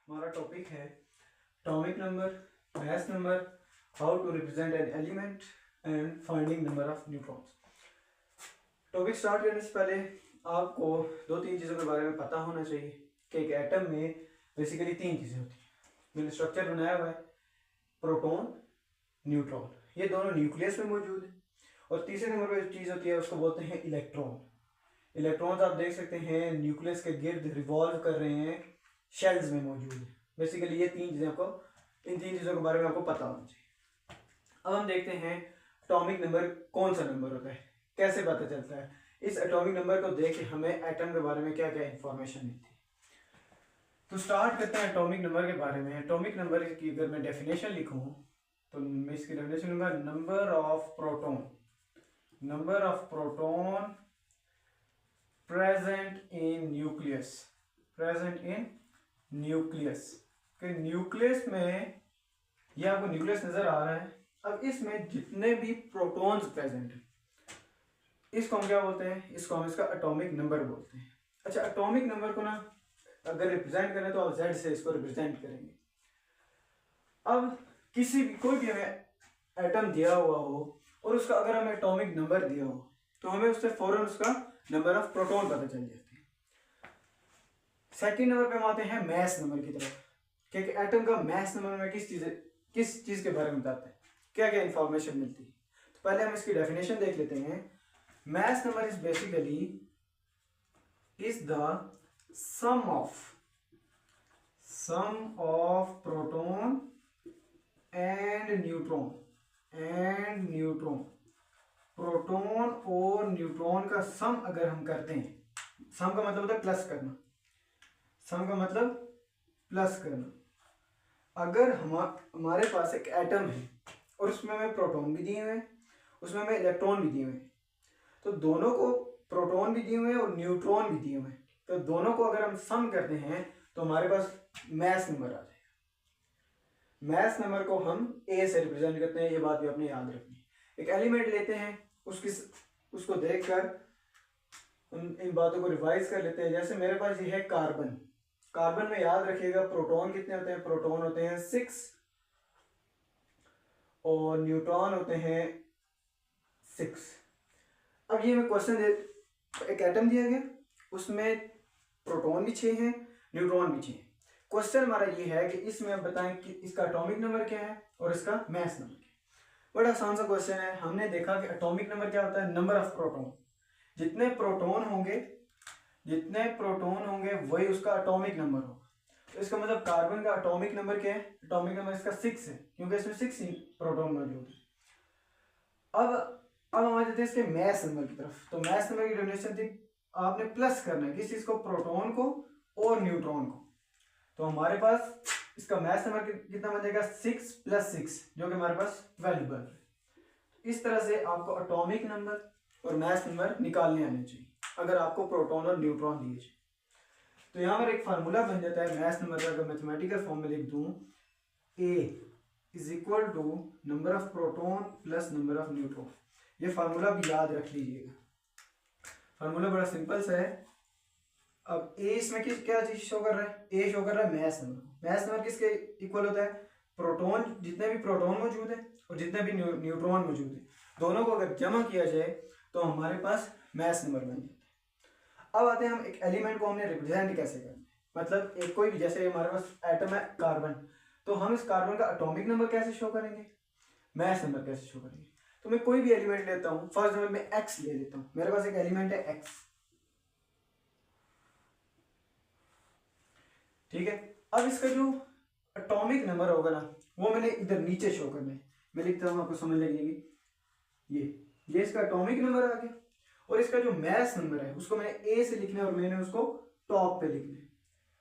हमारा टॉपिक है atomic number, mass number, how to represent an element and finding number of neutrons. Topic start करने से पहले आपको दो तीन चीज़ों के बारे में पता होना चाहिए कि एक एटम में बेसिकली तीन चीज़ें होती हैं। मैंने स्ट्रक्चर बनाया हुआ है, प्रोटॉन, न्यूट्रॉन, ये दोनों न्यूक्लियस में मौजूद है। और तीसरे नंबर पर चीज़ होती है उसको बोलते हैं इलेक्ट्रॉन। इलेक्ट्रॉन्स आप देख सकते हैं न्यूक्लियस के गिर्द रिवॉल्व कर रहे हैं, शेल्स में मौजूद है। बेसिकली ये तीन चीज़ें आपको, इन तीन चीज़ों के बारे में आपको पता होना चाहिए। अब हम देखते हैं एटॉमिक नंबर कौन सा नंबर होता है, कैसे पता चलता है। इस एटॉमिक नंबर को देख के हमें एटम के बारे में क्या क्या इंफॉर्मेशन मिलती है। तो स्टार्ट करते हैं एटॉमिक नंबर के बारे में। एटॉमिक नंबर की अगर मैं डेफिनेशन लिखूं तो मैं इसकी डेफिनेशन लूंगा number of proton, number of proton present in nucleus, present in nucleus. कि न्यूक्लियस में, ये आपको न्यूक्लियस नजर आ रहा है। अब इसमें जितने भी प्रोटॉन्स प्रेजेंट हैं इसको हम क्या बोलते हैं, इसको हम इसका एटॉमिक नंबर बोलते हैं। अच्छा, एटॉमिक नंबर को ना अगर रिप्रेजेंट करें तो आप Z से इसको रिप्रेजेंट करेंगे। अब किसी भी, कोई भी हमें एटम दिया हुआ हो और उसका अगर हमें एटॉमिक नंबर दिया हो तो हमें उससे फौरन उसका नंबर ऑफ प्रोटॉन पता चल जाती है। सेकंड नंबर पे हम आते हैं मैस नंबर की तरफ, क्योंकि एटम का मैस नंबर में किस चीज के बारे में बताते हैं, क्या क्या इंफॉर्मेशन मिलती है। तो पहले हम इसकी डेफिनेशन देख लेते हैं। Mass number is basically is the sum of proton and neutron, proton और न्यूट्रॉन का सम अगर हम करते हैं, सम का मतलब होता है प्लस करना, सम का मतलब प्लस करना। अगर हमारे पास एक एटम है और उसमें हमें प्रोटॉन भी दिए हुए हैं, उसमें हमें इलेक्ट्रॉन भी दिए हुए हैं, तो दोनों को, प्रोटॉन भी दिए हुए हैं और न्यूट्रॉन भी दिए हुए हैं, तो दोनों को अगर हम सम करते हैं तो हमारे पास मैस नंबर आ जाएगा। मैस नंबर को हम ए से रिप्रेजेंट करते हैं, ये बात भी आपने याद रखनी है। एक एलिमेंट लेते हैं, उसको देखकर इन बातों को रिवाइज कर लेते हैं। जैसे मेरे पास ये है कार्बन, कार्बन में याद रखिएगा प्रोटॉन कितने होते हैं, प्रोटॉन होते हैं 6 और न्यूट्रॉन होते हैं 6। अब ये मैं क्वेश्चन दे, एक एटम दिया गया, उसमें प्रोटॉन भी 6 हैं, न्यूट्रॉन भी 6 हैं। क्वेश्चन हमारा ये है कि इसमें आप बताएं कि इसका एटॉमिक नंबर क्या है और इसका मैस नंबर क्या है। बड़ा आसान सा क्वेश्चन है। हमने देखा कि एटॉमिक नंबर क्या होता है, नंबर ऑफ प्रोटॉन। जितने प्रोटॉन होंगे वही उसका एटॉमिक नंबर होगा। तो इसका मतलब कार्बन का एटॉमिक नंबर क्या है, एटॉमिक नंबर इसका 6 है, क्योंकि इसमें 6 ही प्रोटॉन मौजूद है। अब हम आ जाते हैं इसके मैस नंबर की तरफ। तो मैस नंबर की डेफिनेशन थी, आपने प्लस करना है किस चीज को, प्रोटॉन को और न्यूट्रॉन को। तो हमारे पास इसका मैस नंबर कितना बनेगा, 6 + 6, जो कि हमारे पास 12 बन रहा है। इस तरह से आपको एटॉमिक नंबर और मैस नंबर निकालने आने चाहिए अगर आपको प्रोटॉन और न्यूट्रॉन दिए जाए। तो यहाँ पर एक फार्मूला बन जाता है मैस नंबर का। अगर मैथमेटिकल फॉर्म में लिख दूं, A = number of proton plus number of neutron. ये फार्मूला भी याद रख लीजिएगा, फार्मूला बड़ा सिंपल सा है। अब ए इसमें क्या चीज शो कर रहा है, ए शो कर रहा है मैस नंबर। मैस नंबर किसके इक्वल होता है, प्रोटॉन, जितने भी प्रोटॉन मौजूद है और जितने भी न्यूट्रॉन मौजूद है, दोनों को अगर जमा किया जाए तो हमारे पास मैस नंबर बन जाता है। अब आते हैं हम एक एलिमेंट को हमने रिप्रेजेंट कैसे करना है। मतलब एक कोई भी, जैसे हमारे पास एटम है कार्बन, तो हम इस कार्बन का एटॉमिक नंबर कैसे शो करेंगे, मैस नंबर कैसे शो करेंगे। तो मैं कोई भी एलिमेंट लेता हूँ, फर्स्ट नंबर में एक्स ले लेता हूँ, मेरे पास एक एलिमेंट है एक्स, ठीक है। अब इसका जो एटॉमिक नंबर होगा ना, वो मैंने इधर नीचे शो करना है। मैं लिखता हूँ, आपको समझ लगेगी। ये इसका एटॉमिक नंबर आ गया, और इसका जो मैस नंबर है उसको मैंने ए से लिखना है और मैंने उसको टॉप पे लिखना है।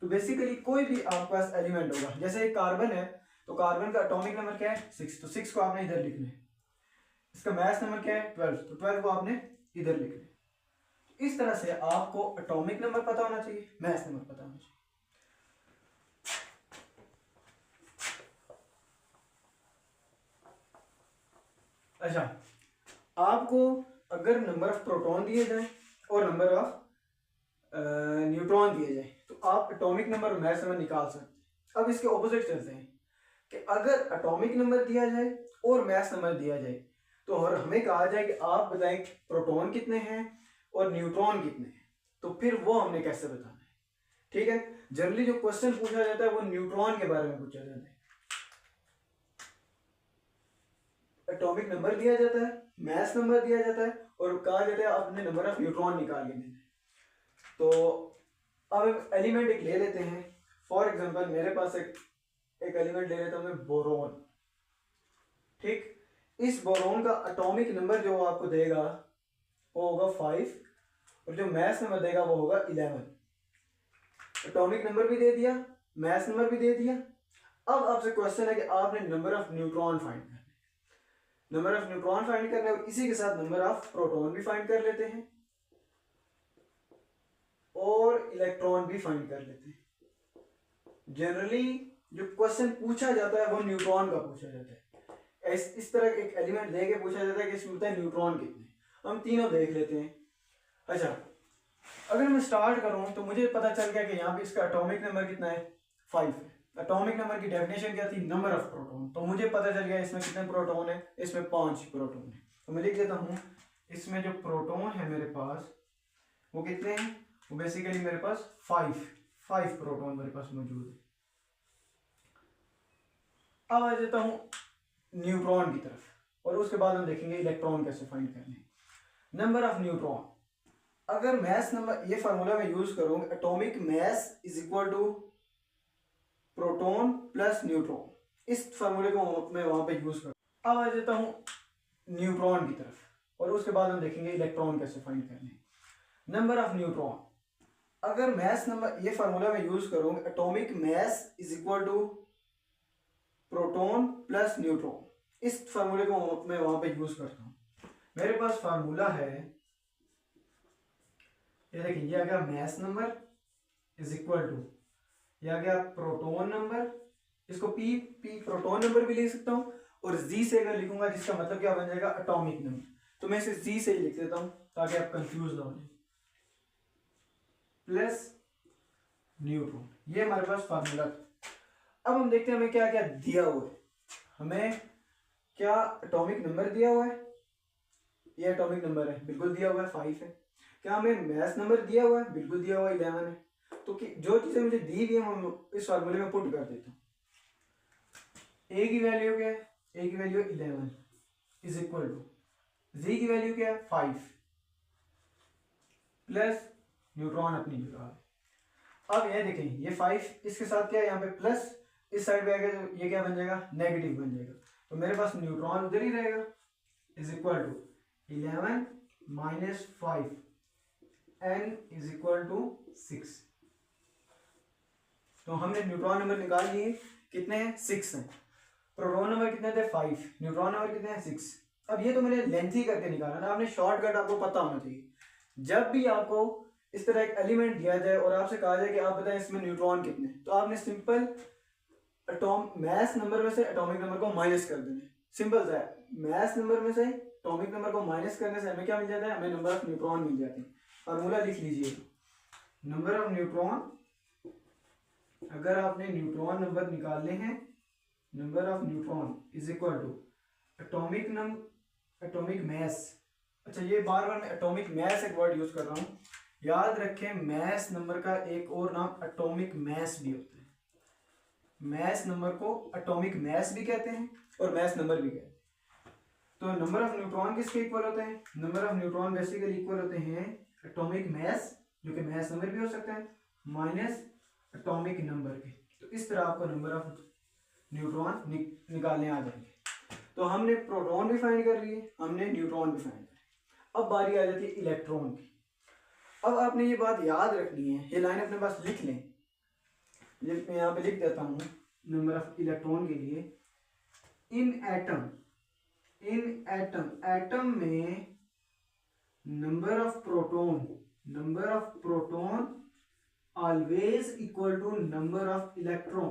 तो बेसिकली कोई भी आपके पास एलिमेंट होगा, जैसे कार्बन है तो कार्बन का एटॉमिक नंबर क्या है, 6, तो 6 को आपने इधर लिखना है। इसका मैस नंबर क्या है, 12, तो 12 को आपने इधर लिखना है। इस तरह से आपको एटॉमिक नंबर पता होना चाहिए, मैस नंबर पता होना चाहिए। अच्छा, आपको अगर नंबर ऑफ प्रोटॉन दिए जाए और नंबर ऑफ न्यूट्रॉन दिए जाए तो आप एटॉमिक नंबर और मैस नंबर निकाल सकते हैं। अब इसके ऑपोजिट चलते हैं कि अगर एटॉमिक नंबर दिया जाए और मास नंबर दिया जाए तो और हमें कहा जाए कि आप बताएं प्रोटॉन कितने हैं और न्यूट्रॉन कितने हैं, तो फिर वो हमने कैसे बताना है। ठीक है, जनरली जो क्वेश्चन पूछा जाता है वो न्यूट्रॉन के बारे में पूछा जाता है। एटॉमिक नंबर दिया जाता है, मास नंबर दिया जाता है और कहा जाता है आपने नंबर ऑफ न्यूट्रॉन निकाल के देना है। तो अब एलिमेंट एक ले लेते हैं, फॉर एग्जांपल मेरे पास एक एलिमेंट ले लेता हूं मैं, बोरोन। ठीक, इस बोरोन का एटॉमिक नंबर जो आपको देगा वो होगा 5 और जो मास नंबर देगा वो होगा 11। एटॉमिक नंबर भी दे दिया, मास नंबर भी दे दिया। अब आपसे क्वेश्चन है कि आपने नंबर ऑफ न्यूट्रॉन फाइंड करना है। नंबर ऑफ न्यूट्रॉन फाइंड करना है और इसी के साथ नंबर ऑफ प्रोटॉन भी फाइंड कर लेते हैं और इलेक्ट्रॉन भी फाइंड कर लेते हैं। जनरली जो क्वेश्चन पूछा जाता है वो न्यूट्रॉन का पूछा जाता है। इस तरह एक एलिमेंट लेके पूछा जाता है कि इसमें बताए न्यूट्रॉन कितने, हम तीनों देख लेते हैं। अच्छा, अगर मैं स्टार्ट करूं तो मुझे पता चल गया कि यहाँ पे इसका एटॉमिक नंबर कितना है, 5 है। एटॉमिक नंबर की डेफिनेशन क्या थी, नंबर ऑफ प्रोटॉन। तो मुझे पता चल गया इसमें कितने प्रोटॉन है, इसमें 5 प्रोटॉन है। तो मैं लिख देता हूँ इसमें जो प्रोटॉन है मेरे पास वो कितने हैं, वो बेसिकली मेरे पास 5 प्रोटॉन मेरे पास मौजूद है। अब आ जाता हूँ न्यूट्रॉन की तरफ और उसके बाद हम देखेंगे इलेक्ट्रॉन कैसे फाइंड करने। नंबर ऑफ न्यूट्रॉन, अगर मास नंबर, ये फार्मूला मैं यूज करूंगा, atomic mass is equal to proton plus neutron. इस फार्मूले को मैं वहां पे यूज करूँ। अब आ जाता हूँ न्यूट्रॉन की तरफ और उसके बाद हम देखेंगे इलेक्ट्रॉन कैसे फाइंड करने। नंबर ऑफ न्यूट्रॉन, अगर मास नंबर, ये फार्मूला मैं यूज करूंगा, atomic mass is equal to proton plus neutron. इस फार्मूले को मैं वहां पे यूज करता हूं। मेरे पास फार्मूला है, ये देखिए, ये आ गया mass number is equal to, ये आ गया प्रोटॉन नंबर, इसको पी प्रोटॉन नंबर भी लिख सकता हूं और जी से अगर लिखूंगा जिसका मतलब क्या बन जाएगा, एटॉमिक नंबर, तो मैं इसे जी से ही लिख देता हूं ताकि आप कंफ्यूज ना हो जाए, प्लस न्यूट्रॉन। ये हमारे पास फार्मूला था। अब हम देखते हैं हमें क्या क्या दिया हुआ है। हमें क्या एटॉमिक नंबर दिया हुआ है, ये एटॉमिक नंबर है, बिल्कुल दिया हुआ है, 5 है। क्या हमें मास नंबर दिया हुआ है, बिल्कुल दिया हुआ है, 11 है। तो जो चीजें मुझे दी हुई है हम इस फार्मूले में पुट कर देता हूँ। ए की वैल्यू क्या है, ए की वैल्यू 11 इज इक्वल टू जी की वैल्यू क्या है, 5 प्लस न्यूट्रॉन अपनी जगह है। अब ये देखें, ये 5 इसके साथ क्या है, यहाँ पे प्लस, इस साइड पे आ गया तो ये क्या बन जाएगा, नेगेटिव बन जाएगा। तो मेरे पास न्यूट्रॉन उधर ही रहेगा, is equal to 11 minus 5 n is equal to 6। तो हमने न्यूट्रॉन नंबर निकाल लिए, कितने हैं, 6 हैं। प्रोटॉन नंबर कितने थे, 5। न्यूट्रॉन नंबर कितने हैं, 6। अब ये तो मैंने लेंथी करके निकाला ना, आपने शॉर्टकट आपको पता होना चाहिए। जब भी आपको इस तरह एक एलिमेंट दिया जाए और आपसे कहा जाए कि आप बताएं इसमें न्यूट्रॉन कितने, तो आपने सिंपल मास नंबर में से एटॉमिक नंबर को माइनस कर देना है। सिंपल सा है, मास नंबर में से एटॉमिक नंबर को माइनस करने से हमें क्या मिल जाता है, हमें नंबर ऑफ न्यूट्रॉन मिल जाते हैं। फार्मूला लिख लीजिए, नंबर ऑफ न्यूट्रॉन, अगर आपने न्यूट्रॉन नंबर निकालने हैं, number of neutron is equal to atomic mass. अच्छा, ये बार बार मैं एटॉमिक मास एक वर्ड यूज कर रहा हूँ, याद रखें मास नंबर का एक और नाम एटॉमिक मास भी होता है। मास नंबर को एटॉमिक मास भी कहते हैं और मास नंबर भी कहते हैं। तो नंबर ऑफ न्यूट्रॉन किसके इक्वल होते हैं, number of neutron basically equal होते हैं एटॉमिक मास, जो कि मास नंबर भी हो सकता है, माइनस एटॉमिक नंबर के। तो इस तरह आपको नंबर ऑफ न्यूट्रॉन निकालने आ जाएंगे। तो हमने प्रोटॉन भी फाइंड कर लिए, हमने न्यूट्रॉन भी फाइंड कर लिए। अब बारी आ जाती है इलेक्ट्रॉन की। अब आपने ये बात याद रखनी है, ये लाइन अपने पास लिख लें। मैं यहाँ पे लिख देता हूँ नंबर ऑफ इलेक्ट्रॉन के लिए, इन एटम में number of proton always equal to number of electron.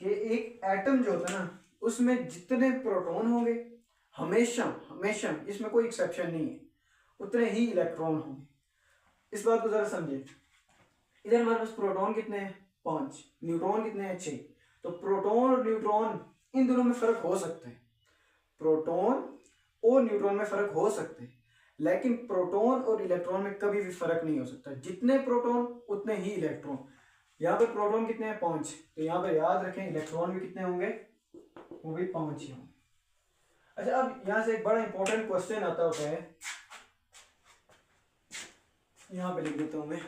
कि एक एटम जो होता है ना, उसमें जितने प्रोटॉन होंगे, हमेशा इसमें कोई एक्सेप्शन नहीं है, उतने ही इलेक्ट्रॉन होंगे। इस बात को जरा समझिए। इधर हमारे पास प्रोटॉन कितने हैं, 5, न्यूट्रॉन कितने हैं 6। तो प्रोटॉन और न्यूट्रॉन इन दोनों में फर्क हो सकता है, प्रोटॉन और न्यूट्रॉन में फर्क हो सकते हैं, लेकिन प्रोटॉन और इलेक्ट्रॉन में कभी भी फर्क नहीं हो सकता। जितने प्रोटॉन उतने ही इलेक्ट्रॉन। यहाँ पर प्रोटॉन कितने हैं 5, तो यहाँ पर याद रखें इलेक्ट्रॉन भी कितने होंगे, वो भी 5 ही होंगे। अच्छा, अब यहाँ से एक बड़ा इंपॉर्टेंट क्वेश्चन आता होता है, यहाँ पे लिख देता हूं मैं।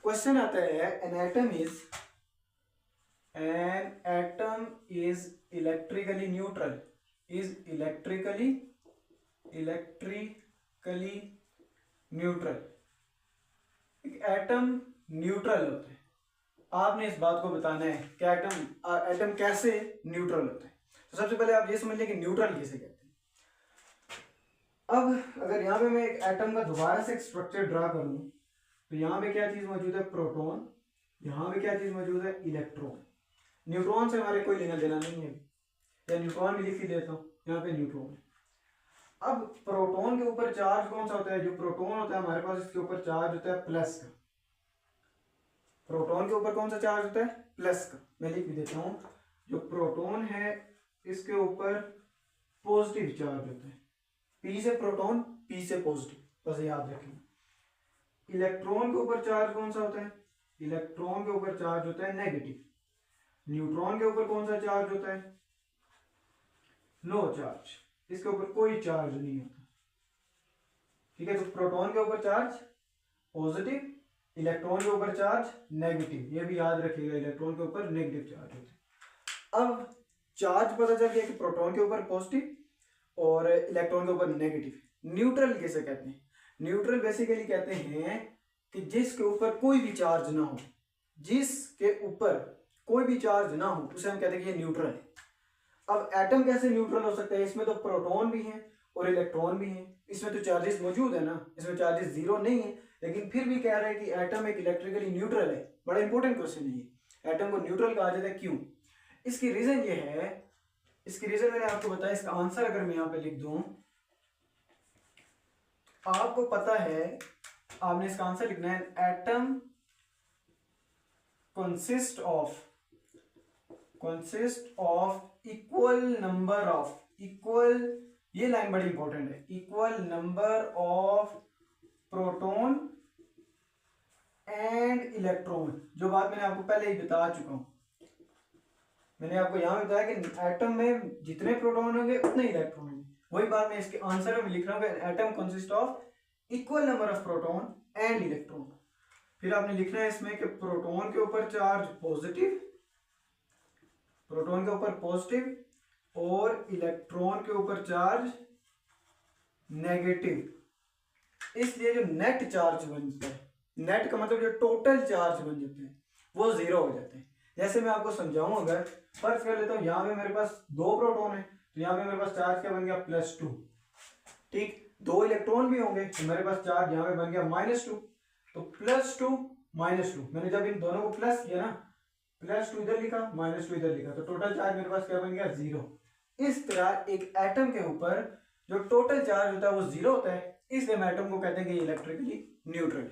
क्वेश्चन आता है an atom is electrically neutral, electrically neutral. एक एटम न्यूट्रल होता है, आपने इस बात को बताना है कि एटम कैसे न्यूट्रल होता है। तो सबसे पहले आप ये समझ लें कि न्यूट्रल किसे कहते हैं। अब अगर यहाँ पे मैं एक एटम का दोबारा से एक स्ट्रक्चर ड्रा करूं, तो यहाँ पे क्या चीज मौजूद है, प्रोटॉन, यहाँ पे क्या चीज मौजूद है, इलेक्ट्रॉन। न्यूट्रॉन से हमारे कोई लेना देना नहीं है, या न्यूट्रॉन भी लिख ही देता हूँ, यहाँ पे न्यूट्रॉन है। अब प्रोटॉन के ऊपर चार्ज कौन सा होता है, जो प्रोटॉन होता है हमारे पास, इसके ऊपर चार्ज होता है प्लस का। प्रोटॉन के ऊपर कौन सा चार्ज होता है, प्लस का। मैं लिख भी देता हूँ, जो प्रोटॉन है इसके ऊपर पॉजिटिव चार्ज होता है, पी से प्रोटॉन, पी से पॉजिटिव, बस याद रखें। इलेक्ट्रॉन के ऊपर चार्ज कौन सा होता है, इलेक्ट्रॉन के ऊपर चार्ज होता है नेगेटिव। न्यूट्रॉन के ऊपर कौन सा चार्ज होता है, नो चार्ज, इसके ऊपर कोई चार्ज नहीं होता। ठीक है, तो प्रोटॉन के ऊपर चार्ज पॉजिटिव, इलेक्ट्रॉन के ऊपर चार्ज नेगेटिव, ये भी याद रखिएगा, इलेक्ट्रॉन के ऊपर नेगेटिव चार्ज होता है। अब चार्ज पता चल गया कि प्रोटॉन के ऊपर पॉजिटिव और इलेक्ट्रॉन के ऊपर नेगेटिव। न्यूट्रल किसे कहते हैं, न्यूट्रल बेसिकली कहते हैं कि जिसके ऊपर कोई भी चार्ज ना हो, जिसके ऊपर कोई भी चार्ज ना हो, उसे हम कहते हैं कि ये न्यूट्रल है। अब एटम कैसे न्यूट्रल हो सकता है, इसमें तो प्रोटॉन भी हैं और इलेक्ट्रॉन भी हैं, इसमें तो चार्जेस मौजूद है ना, इसमें चार्जेस जीरो नहीं है, लेकिन फिर भी कह रहे हैं कि एटम एक इलेक्ट्रिकली न्यूट्रल है। बड़ा इंपॉर्टेंट क्वेश्चन है ये, एटम को न्यूट्रल कहा जाता है, क्यों? इसकी रीजन ये है, इसकी रीजन मैंने आपको बताया, इसका आंसर अगर मैं यहाँ पे लिख दूं, आपको पता है, आपने इसका आंसर लिखना है, atom consist of equal number of, equal, ये लाइन बड़ी इंपॉर्टेंट है, equal number of proton and electron. जो बात मैंने आपको पहले ही बता चुका हूं, मैंने आपको यहां बताया कि एटम में जितने प्रोटॉन होंगे उतने इलेक्ट्रॉन होंगे। वही बात मैं इसके आंसर में लिख रहा हूँ, atom consist of equal number of proton and electron. फिर आपने लिखना है इसमें कि प्रोटॉन के ऊपर चार्ज पॉजिटिव, प्रोटॉन के ऊपर पॉजिटिव और इलेक्ट्रॉन के ऊपर चार्ज नेगेटिव। इसलिए जो नेट चार्ज बनता है, नेट का मतलब जो टोटल चार्ज बन जाते हैं वो जीरो हो जाते हैं। जैसे मैं आपको समझाऊं, अगर फर्ज कर लेता हूं यहाँ पे मेरे पास 2 प्रोटॉन है, तो यहाँ पे मेरे पास चार्ज क्या बन गया, +2। ठीक, 2 इलेक्ट्रॉन भी होंगे तो मेरे पास चार्ज यहाँ पे बन गया -2। तो +2 -2, मैंने जब इन दोनों को प्लस किया ना, +2 इधर लिखा, -2 इधर लिखा, तो टोटल चार्ज मेरे पास क्या बन गया, 0। इस तरह एक एटम के ऊपर जो टोटल चार्ज होता है वो 0 होता है, इसलिए हम एटम को कहते हैं कि इलेक्ट्रिकली न्यूट्रल है।